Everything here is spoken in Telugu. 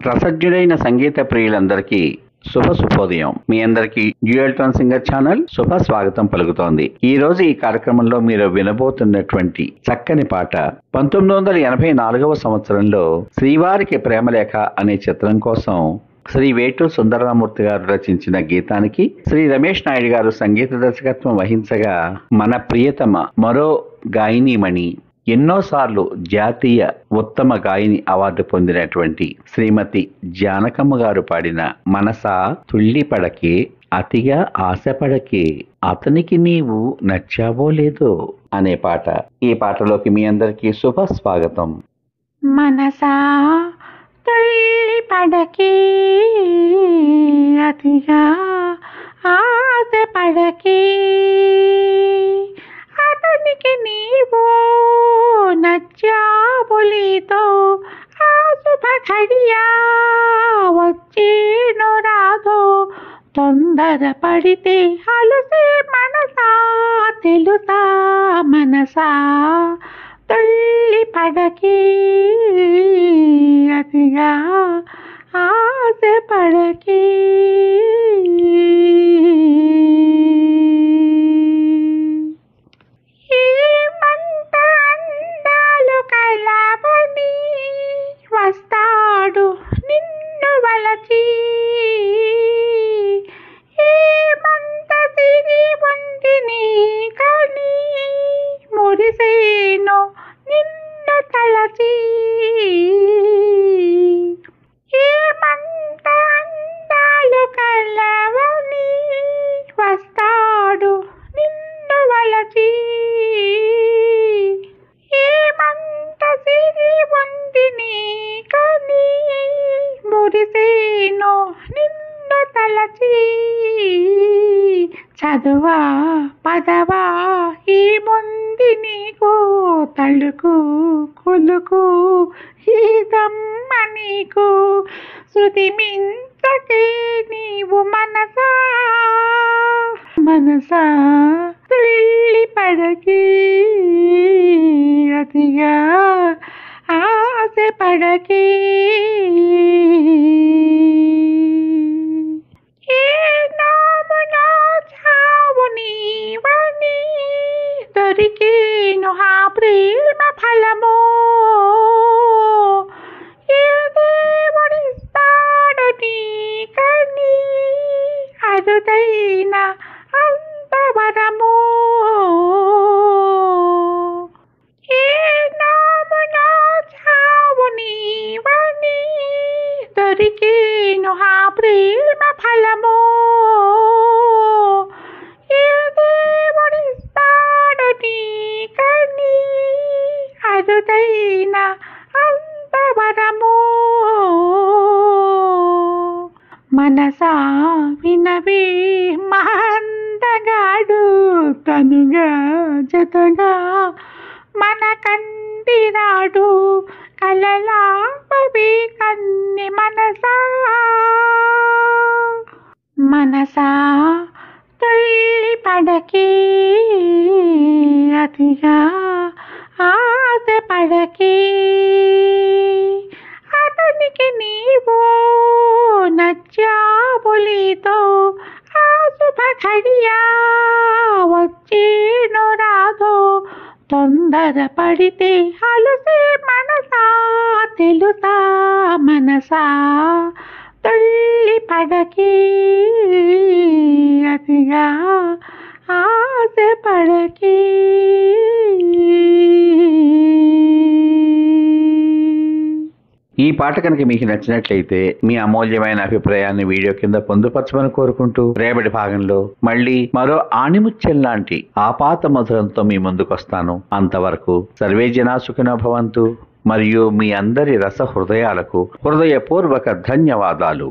రసజ్ఞుడైన సంగీత ప్రియులందరికీ శుభోదయం. మీ అందరికీ డ్యూయల్ టోన్ సింగర్ ఛానల్ శుభ స్వాగతం పలుకుతోంది. ఈ రోజు ఈ కార్యక్రమంలో మీరు వినబోతున్నటువంటి చక్కని పాట 1984వ సంవత్సరంలో శ్రీవారికి ప్రేమలేఖ అనే చిత్రం కోసం శ్రీ వేటూరి సుందరరామూర్తి గారు రచించిన గీతానికి శ్రీ రమేష్ నాయుడు గారు సంగీత దర్శకత్వం వహించగా, మన ప్రియతమ మరో గాయనీమణి, ఎన్నోసార్లు జాతీయ ఉత్తమ గాయని అవార్డు పొందినటువంటి శ్రీమతి జానకమ్మ గారు పాడిన మనసా తుళ్ళిపడకే అతిగా ఆశపడకే అతనికి నీవు నచ్చావో లేదో అనే పాట. ఈ పాటలోకి మీ అందరికీ శుభ స్వాగతం. మనసా తుళ్ళిపడకే అతిగా ఆశపడకే అతనికి నీవు నచ్చావో లేదో ఆ శుభ ఘడియా వచ్చేనో రాదో తొందర పడితే అలసే మనసా తెలుసా మనసా తుళ్ళిపడకే అతిగా ఆశపడకే. ఏమంత అందాలు కలవని వస్తాడు నిన్ను వలచి, ఏమంత సిరి ఉంది నీ కని మురిసేను నిన్ను తలచి, ఏమంత అందాలు కలవని వస్తాడు నిన్ను వలచి, ఏమంత సిరి ఉంది నీ కని మురిసేను నిన్ను తలచి, చదువా పదవా ఏముంది నీకు తలుకు కొలుకు ఈదమ్మ నీకు శృతి మించకే నీవు మనసా మనసా తుళ్ళిపడకే అతిగా ఆశపడకే. ఏ నామునా చావు నీవని దొరికేను ఆ ప్రేమ ఫలమో, ఏ దేవుడిస్తాడు నీకని అరుదైన అంతవరమో, ఏ నామునా చావు నీవని దొరికేను ఆ ప్రేమ ఫలమో, ఏ దేవుడిస్తాడు నీకని అరుదైన అంతవరమో. మనసా వినవే మహందగాడు తనుగా జతగా మన కందిరాడు కలలాపవి కన్ని మనసా మనసా తుళ్ళిపడకే అతిగా ఆశపడకే అతనికి నీవు నచ్చావో లేదో ఆ శుభ ఘడియా వచ్చేనో రాదో తొందర పడితే అలసే మనసా తెలుసా మనసా తుళ్ళిపడకే అతిగా ఆశపడకే. ఈ పాట కనుక మీకు నచ్చినట్లయితే మీ అమూల్యమైన అభిప్రాయాన్ని వీడియో కింద పొందుపరచమని కోరుకుంటూ, రేపటి భాగంలో మళ్ళీ మరో ఆణిముత్యం లాంటి ఆపాత మధురంతో మీ ముందుకొస్తాను. అంతవరకు సర్వే జనా సుఖినో భవంతు. మరియు మీ అందరి రస హృదయాలకు హృదయపూర్వక ధన్యవాదాలు.